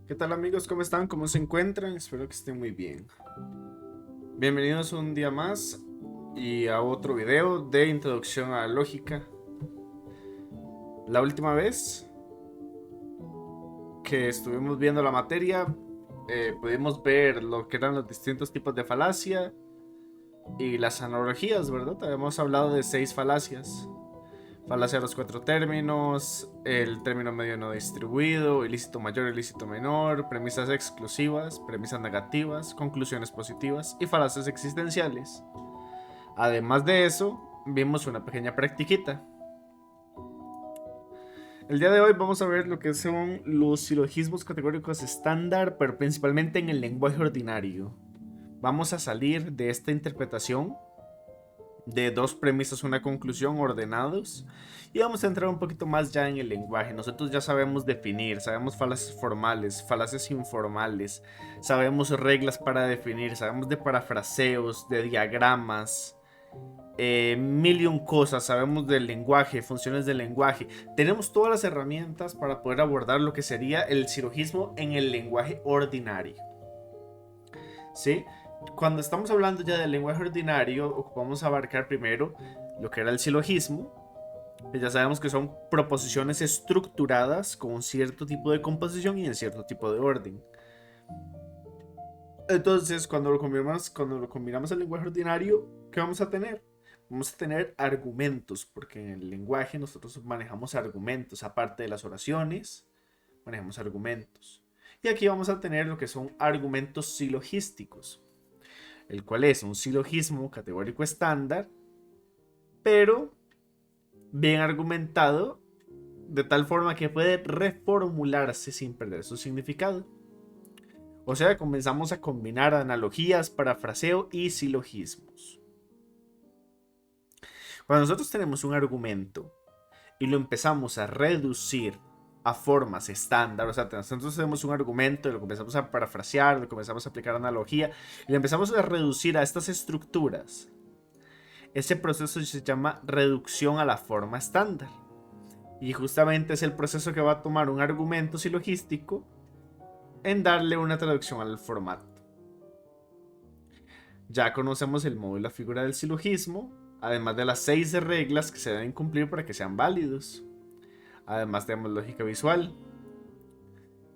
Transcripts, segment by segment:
¿Qué tal amigos? ¿Cómo están? ¿Cómo se encuentran? Espero que estén muy bien. Bienvenidos un día más y a otro video de introducción a la lógica. La última vez que estuvimos viendo la materia, pudimos ver lo que eran los distintos tipos de falacia y las analogías, ¿verdad? Habíamos hablado de 6 falacias. Falacia de los 4 términos, el término medio no distribuido, ilícito mayor, ilícito menor, premisas exclusivas, premisas negativas, conclusiones positivas y falacias existenciales. Además de eso, vimos una pequeña practiquita. El día de hoy vamos a ver lo que son los silogismos categóricos estándar, pero principalmente en el lenguaje ordinario. Vamos a salir de esta interpretación de 2 premisas, una conclusión ordenados. Y vamos a entrar un poquito más ya en el lenguaje. Nosotros ya sabemos definir, sabemos falacias formales, falacias informales, sabemos reglas para definir, sabemos de parafraseos, de diagramas, mil y un cosas, sabemos del lenguaje, funciones del lenguaje. Tenemos todas las herramientas para poder abordar lo que sería el silogismo en el lenguaje ordinario. ¿Sí? Cuando estamos hablando ya del lenguaje ordinario, ocupamos abarcar primero lo que era el silogismo. Ya sabemos que son proposiciones estructuradas con un cierto tipo de composición y en cierto tipo de orden. Entonces, cuando lo combinamos al lenguaje ordinario, ¿qué vamos a tener? Vamos a tener argumentos, porque en el lenguaje nosotros manejamos argumentos, aparte de las oraciones, manejamos argumentos. Y aquí vamos a tener lo que son argumentos silogísticos, el cual es un silogismo categórico estándar, pero bien argumentado, de tal forma que puede reformularse sin perder su significado. O sea, comenzamos a combinar analogías, parafraseo y silogismos. Cuando nosotros tenemos un argumento y lo empezamos a reducir a formas estándar, o sea, nosotros tenemos un argumento y lo comenzamos a parafrasear, lo comenzamos a aplicar analogía y lo empezamos a reducir a estas estructuras, ese proceso se llama reducción a la forma estándar. Y justamente es el proceso que va a tomar un argumento silogístico en darle una traducción al formato. Ya conocemos el modo y la figura del silogismo, además de las 6 reglas que se deben cumplir para que sean válidos. Además tenemos lógica visual.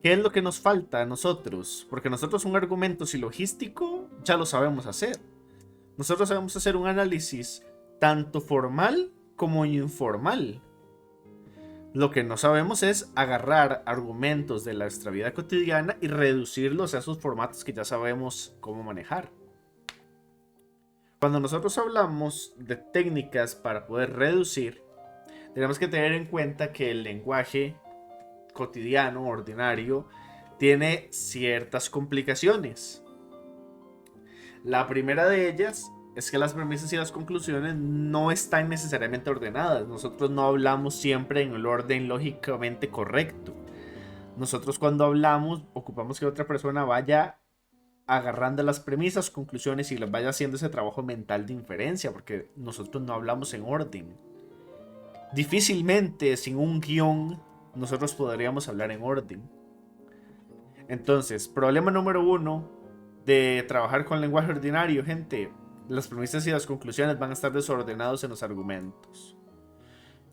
¿Qué es lo que nos falta a nosotros? Porque nosotros un argumento silogístico ya lo sabemos hacer. Nosotros sabemos hacer un análisis tanto formal como informal. Lo que no sabemos es agarrar argumentos de nuestra vida cotidiana y reducirlos a esos formatos que ya sabemos cómo manejar. Cuando nosotros hablamos de técnicas para poder reducir, tenemos que tener en cuenta que el lenguaje cotidiano, ordinario, tiene ciertas complicaciones. La primera de ellas es que las premisas y las conclusiones no están necesariamente ordenadas. Nosotros no hablamos siempre en el orden lógicamente correcto. Nosotros cuando hablamos ocupamos que otra persona vaya agarrando las premisas, conclusiones y les vaya haciendo ese trabajo mental de inferencia, porque nosotros no hablamos en orden. Difícilmente sin un guión nosotros podríamos hablar en orden. Entonces, problema número 1 de trabajar con lenguaje ordinario, gente. Las premisas y las conclusiones van a estar desordenados en los argumentos.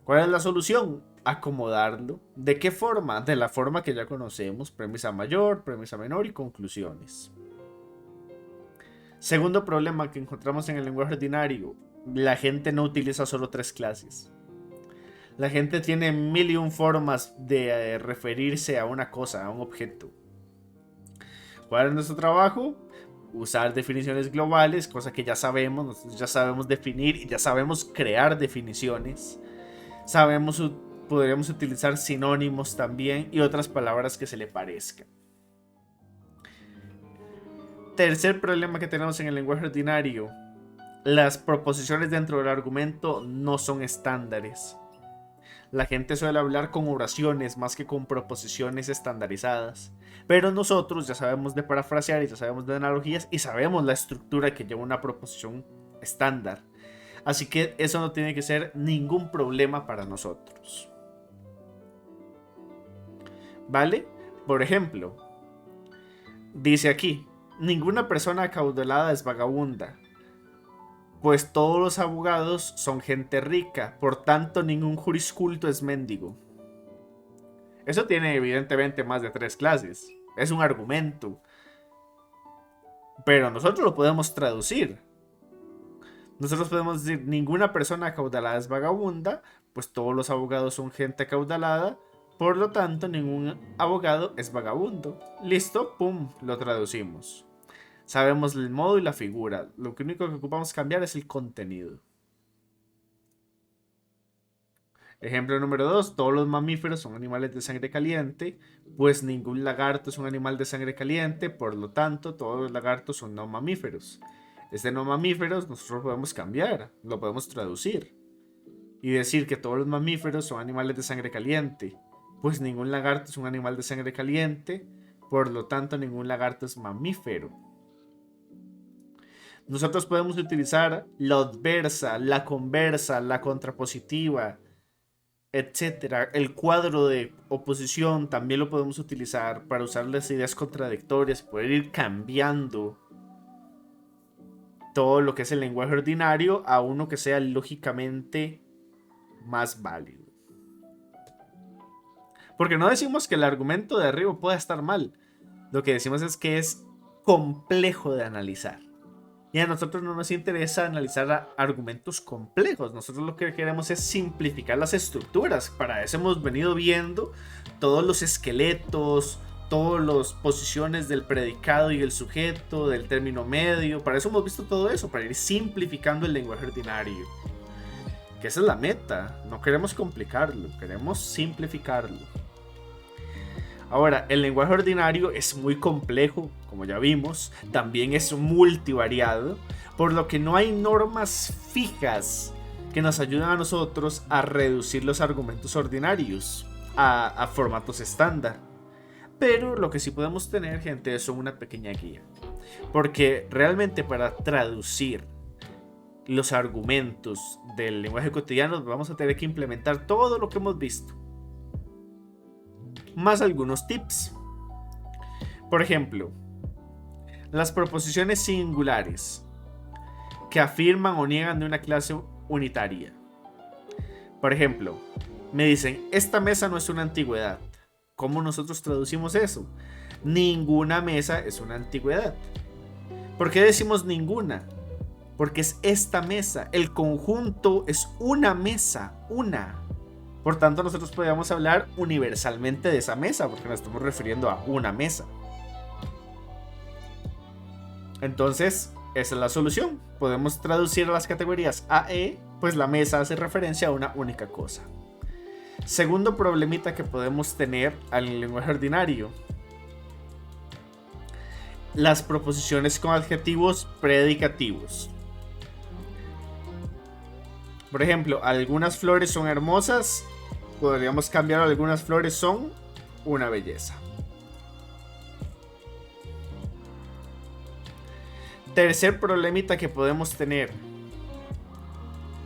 ¿Cuál es la solución? Acomodarlo. ¿De qué forma? De la forma que ya conocemos: premisa mayor, premisa menor y conclusiones. Segundo problema que encontramos en el lenguaje ordinario: la gente no utiliza solo 3 clases. La gente tiene mil y un formas de referirse a una cosa, a un objeto. ¿Cuál es nuestro trabajo? Usar definiciones globales, cosa que ya sabemos, nosotros ya sabemos definir y ya sabemos crear definiciones. Sabemos, podríamos utilizar sinónimos también y otras palabras que se le parezcan. Tercer problema que tenemos en el lenguaje ordinario: las proposiciones dentro del argumento no son estándares. La gente suele hablar con oraciones más que con proposiciones estandarizadas. Pero nosotros ya sabemos de parafrasear y ya sabemos de analogías y sabemos la estructura que lleva una proposición estándar. Así que eso no tiene que ser ningún problema para nosotros. ¿Vale? Por ejemplo, Dice aquí, ninguna persona acaudalada es vagabunda, pues todos los abogados son gente rica, por tanto ningún jurisculto es mendigo. Eso tiene evidentemente más de 3 clases. Es un argumento. Pero nosotros lo podemos traducir. Nosotros podemos decir, ninguna persona acaudalada es vagabunda, pues todos los abogados son gente acaudalada, por lo tanto ningún abogado es vagabundo. Listo, pum, lo traducimos. Sabemos el modo y la figura. Lo único que ocupamos cambiar es el contenido. Ejemplo número 2. Todos los mamíferos son animales de sangre caliente, pues ningún lagarto es un animal de sangre caliente, por lo tanto todos los lagartos son no mamíferos. Este no mamíferos nosotros lo podemos cambiar, lo podemos traducir y decir que todos los mamíferos son animales de sangre caliente, pues ningún lagarto es un animal de sangre caliente, por lo tanto ningún lagarto es mamífero. Nosotros podemos utilizar la adversa, la conversa, la contrapositiva, etcétera. El cuadro de oposición también lo podemos utilizar para usar las ideas contradictorias, poder ir cambiando todo lo que es el lenguaje ordinario a uno que sea lógicamente más válido. Porque no decimos que el argumento de arriba pueda estar mal. Lo que decimos es que es complejo de analizar. Y a nosotros no nos interesa analizar argumentos complejos. Nosotros lo que queremos es simplificar las estructuras. Para eso hemos venido viendo todos los esqueletos, todas las posiciones del predicado y el sujeto, del término medio. Para eso hemos visto todo eso, para ir simplificando el lenguaje ordinario. Que esa es la meta. No queremos complicarlo, queremos simplificarlo. Ahora, el lenguaje ordinario es muy complejo, como ya vimos, también es multivariado, por lo que no hay normas fijas que nos ayuden a nosotros a reducir los argumentos ordinarios a formatos estándar. Pero lo que sí podemos tener, gente, es una pequeña guía. Porque realmente para traducir los argumentos del lenguaje cotidiano vamos a tener que implementar todo lo que hemos visto. Más algunos tips. Por ejemplo, las proposiciones singulares que afirman o niegan de una clase unitaria. Por ejemplo, me dicen, esta mesa no es una antigüedad. ¿Cómo nosotros traducimos eso? Ninguna mesa es una antigüedad. ¿Por qué decimos ninguna? Porque es esta mesa. El conjunto es una mesa, una. Por tanto, nosotros podríamos hablar universalmente de esa mesa, porque nos estamos refiriendo a una mesa. Entonces, esa es la solución. Podemos traducir a las categorías A, E, pues la mesa hace referencia a una única cosa. Segundo problemita que podemos tener al lenguaje ordinario. Las proposiciones con adjetivos predicativos. Por ejemplo, algunas flores son hermosas. Podríamos cambiar algunas flores son una belleza. Tercer problemita que podemos tener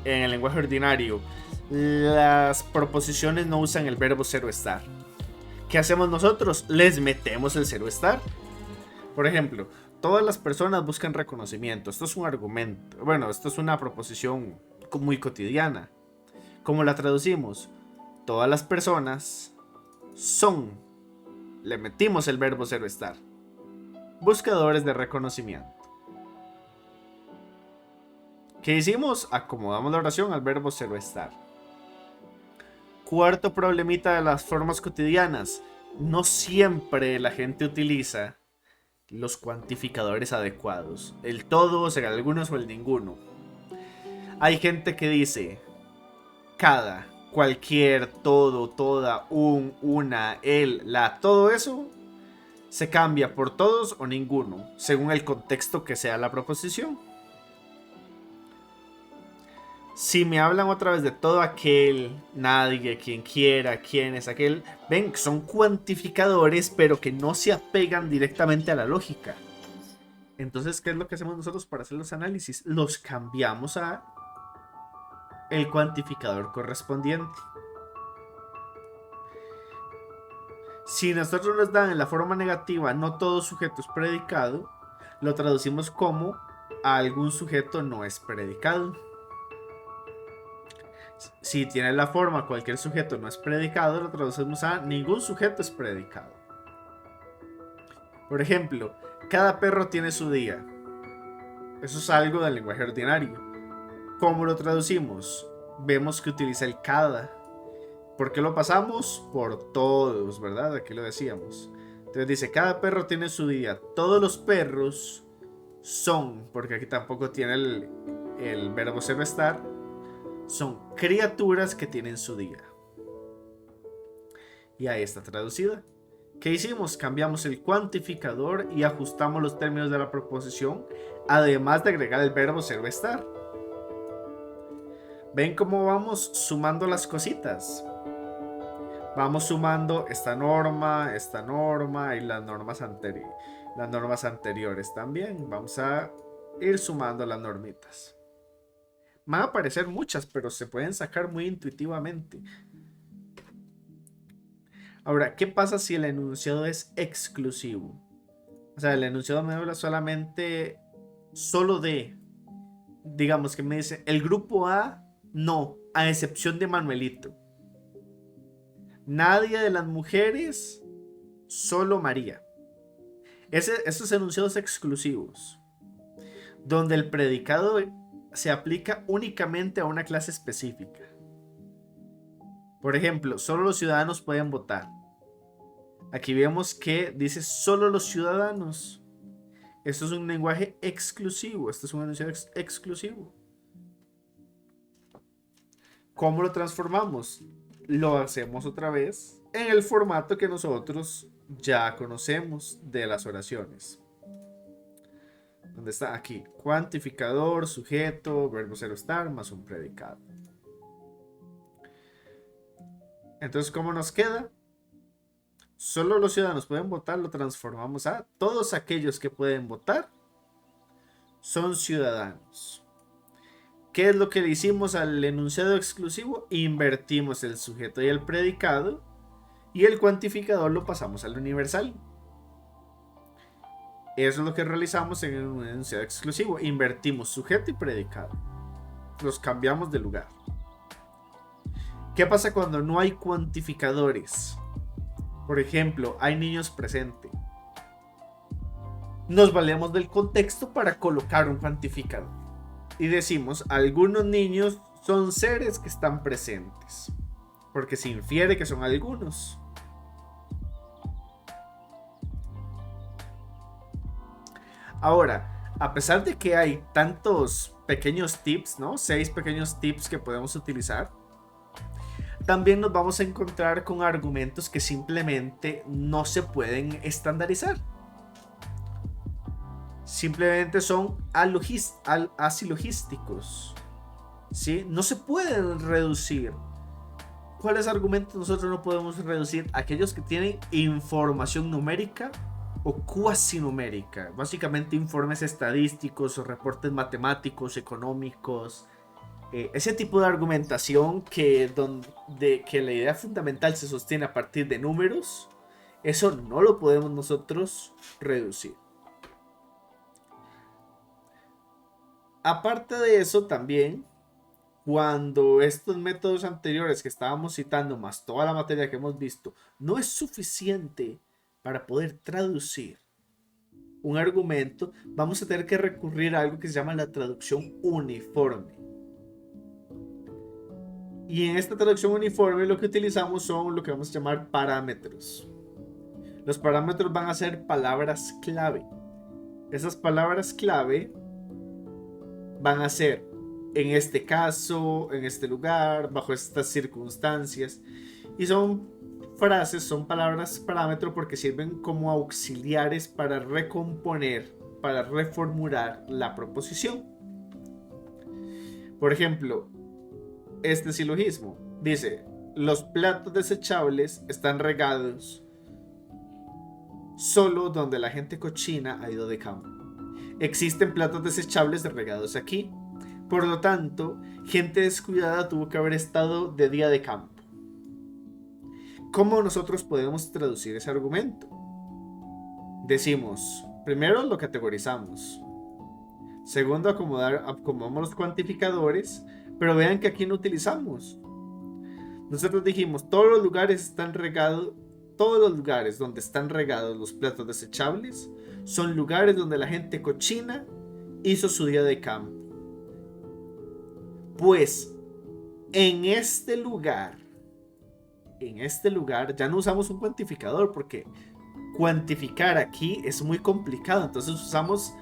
en el lenguaje ordinario. Las proposiciones no usan el verbo ser o estar. ¿Qué hacemos nosotros? Les metemos el ser o estar. Por ejemplo, todas las personas buscan reconocimiento. Esto es un argumento. Bueno, esto es una proposición muy cotidiana. ¿Cómo la traducimos? Todas las personas son. Le metimos el verbo ser o estar. Buscadores de reconocimiento. ¿Qué hicimos? Acomodamos la oración al verbo ser o estar. Cuarto problemita de las formas cotidianas. No siempre la gente utiliza los cuantificadores adecuados. El todos, el algunos o el ninguno. Hay gente que dice cada, cualquier, todo, toda, un, una, el, la. Todo eso se cambia por todos o ninguno, según el contexto que sea la proposición. Si me hablan otra vez de todo aquel, nadie, quien quiera, quién es aquel, ven, son cuantificadores, pero que no se apegan directamente a la lógica. Entonces, ¿qué es lo que hacemos nosotros para hacer los análisis? Los cambiamos a el cuantificador correspondiente. Si nosotros nos dan en la forma negativa no todo sujeto es predicado, lo traducimos como algún sujeto no es predicado. Si tiene la forma cualquier sujeto no es predicado, lo traducimos a ningún sujeto es predicado. Por ejemplo, cada perro tiene su día. Eso es algo del lenguaje ordinario. ¿Cómo lo traducimos? Vemos que utiliza el cada. ¿Por qué lo pasamos? Por todos, ¿verdad? Aquí lo decíamos. Entonces dice, cada perro tiene su día. Todos los perros son, porque aquí tampoco tiene el verbo ser o estar, son criaturas que tienen su día. Y ahí está traducida. ¿Qué hicimos? Cambiamos el cuantificador y ajustamos los términos de la proposición, además de agregar el verbo ser o estar. ¿Ven cómo vamos sumando las cositas? Vamos sumando esta norma y las normas anteriores también. Vamos a ir sumando las normitas. Van a aparecer muchas, pero se pueden sacar muy intuitivamente. Ahora, ¿qué pasa si el enunciado es exclusivo? O sea, el enunciado me habla solamente solo de, digamos que me dice, el grupo A no, a excepción de Manuelito. Nadie de las mujeres, solo María. Esos enunciados exclusivos, donde el predicado se aplica únicamente a una clase específica. Por ejemplo, solo los ciudadanos pueden votar. Aquí vemos que dice solo los ciudadanos. Esto es un lenguaje exclusivo. Esto es un enunciado exclusivo. ¿Cómo lo transformamos? Lo hacemos otra vez en el formato que nosotros ya conocemos de las oraciones. ¿Dónde está? Aquí. Cuantificador, sujeto, verbo ser o estar, más un predicado. Entonces, ¿cómo nos queda? Solo los ciudadanos pueden votar, lo transformamos a todos aquellos que pueden votar son ciudadanos. ¿Qué es lo que le hicimos al enunciado exclusivo? Invertimos el sujeto y el predicado y el cuantificador lo pasamos al universal. Eso es lo que realizamos en un enunciado exclusivo. Invertimos sujeto y predicado. Los cambiamos de lugar. ¿Qué pasa cuando no hay cuantificadores? Por ejemplo, hay niños presentes. Nos valemos del contexto para colocar un cuantificador. Y decimos, algunos niños son seres que están presentes. Porque se infiere que son algunos. Ahora, a pesar de que hay tantos pequeños tips, ¿no? 6 pequeños tips que podemos utilizar. También nos vamos a encontrar con argumentos que simplemente no se pueden estandarizar. Simplemente son asilogísticos. ¿Sí? No se pueden reducir. ¿Cuáles argumentos nosotros no podemos reducir? Aquellos que tienen información numérica o cuasi numérica. Básicamente informes estadísticos o reportes matemáticos, económicos. Ese tipo de argumentación que la idea fundamental se sostiene a partir de números, eso no lo podemos nosotros reducir. Aparte de eso también, cuando estos métodos anteriores que estábamos citando, más toda la materia que hemos visto, no es suficiente para poder traducir un argumento, vamos a tener que recurrir a algo que se llama la traducción uniforme. Y en esta traducción uniforme lo que utilizamos son lo que vamos a llamar parámetros. Los parámetros van a ser palabras clave. Esas palabras clave van a ser en este caso, en este lugar, bajo estas circunstancias. Y son frases, son palabras parámetro porque sirven como auxiliares para recomponer, para reformular la proposición. Por ejemplo, este silogismo dice: los platos desechables están regados solo donde la gente cochina ha ido de campo. Existen platos desechables regados aquí. Por lo tanto, gente descuidada tuvo que haber estado de día de campo. ¿Cómo nosotros podemos traducir ese argumento? Decimos, primero lo categorizamos. Segundo, acomodamos los cuantificadores, pero vean que aquí no utilizamos. Nosotros dijimos, todos los lugares donde están regados los platos desechables son lugares donde la gente cochina hizo su día de campo. Pues en este lugar ya no usamos un cuantificador porque cuantificar aquí es muy complicado. Entonces usamos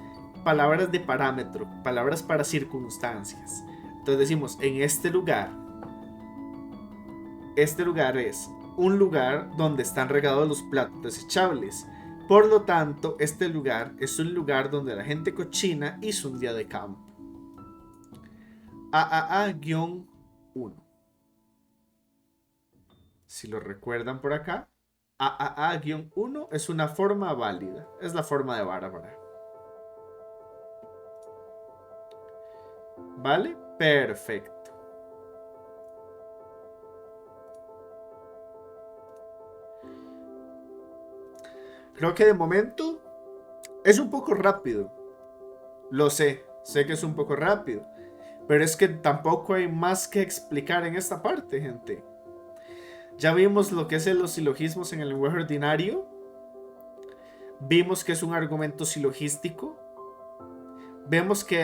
palabras de parámetro, palabras para circunstancias. Entonces decimos, en este lugar es un lugar donde están regados los platos desechables. Por lo tanto, este lugar es un lugar donde la gente cochina hizo un día de campo. AAA-1. Si lo recuerdan por acá, AAA-1 es una forma válida. Es la forma de Bárbara. ¿Vale? Perfecto. Creo que de momento es un poco rápido. Lo sé que es un poco rápido. Pero es que tampoco hay más que explicar en esta parte, gente. Ya vimos lo que es los silogismos en el lenguaje ordinario. Vimos que es un argumento silogístico. Vemos que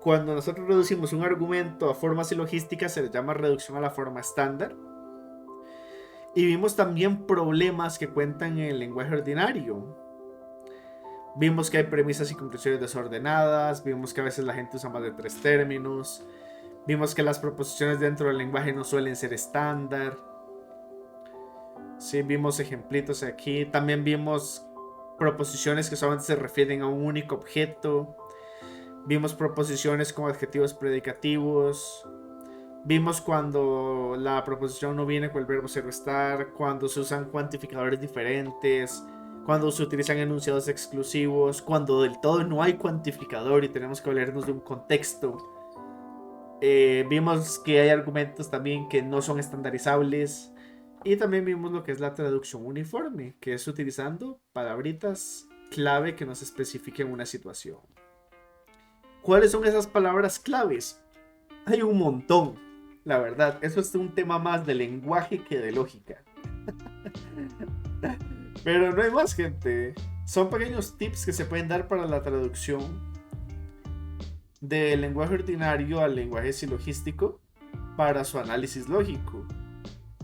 cuando nosotros reducimos un argumento a forma silogística se le llama reducción a la forma estándar. Y vimos también problemas que cuentan en el lenguaje ordinario. Vimos que hay premisas y conclusiones desordenadas. Vimos que a veces la gente usa más de 3 términos. Vimos que las proposiciones dentro del lenguaje no suelen ser estándar. Sí, vimos ejemplitos aquí. También vimos proposiciones que solamente se refieren a un único objeto. Vimos proposiciones con adjetivos predicativos. Vimos cuando la proposición no viene con el verbo ser o estar, cuando se usan cuantificadores diferentes, cuando se utilizan enunciados exclusivos, cuando del todo no hay cuantificador y tenemos que valernos de un contexto. Vimos que hay argumentos también que no son estandarizables. Y también vimos lo que es la traducción uniforme, que es utilizando palabritas clave que nos especifiquen una situación. ¿Cuáles son esas palabras claves? Hay un montón, la verdad. Eso es un tema más de lenguaje que de lógica. Pero no hay más, gente. Son pequeños tips que se pueden dar para la traducción del lenguaje ordinario al lenguaje silogístico para su análisis lógico.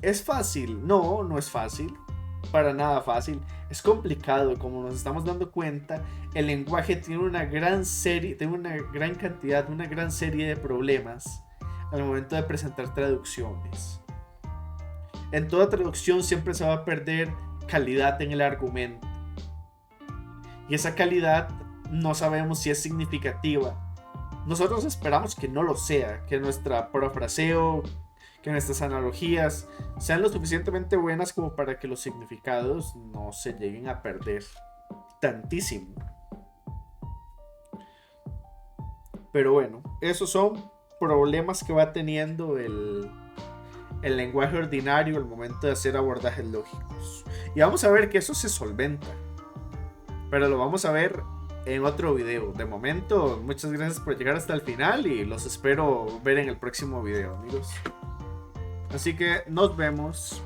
¿Es fácil? No, no es fácil. Para nada fácil. Es complicado, como nos estamos dando cuenta. El lenguaje tiene una gran serie de problemas al momento de presentar traducciones. En toda traducción siempre se va a perder calidad en el argumento. Y esa calidad no sabemos si es significativa. Nosotros esperamos que no lo sea, que nuestra parafraseo, que nuestras analogías sean lo suficientemente buenas como para que los significados no se lleguen a perder tantísimo. Pero bueno, esos son problemas que va teniendo el lenguaje ordinario al momento de hacer abordajes lógicos. Y vamos a ver que eso se solventa. Pero lo vamos a ver en otro video. De momento, muchas gracias por llegar hasta el final y los espero ver en el próximo video, amigos. Así que nos vemos.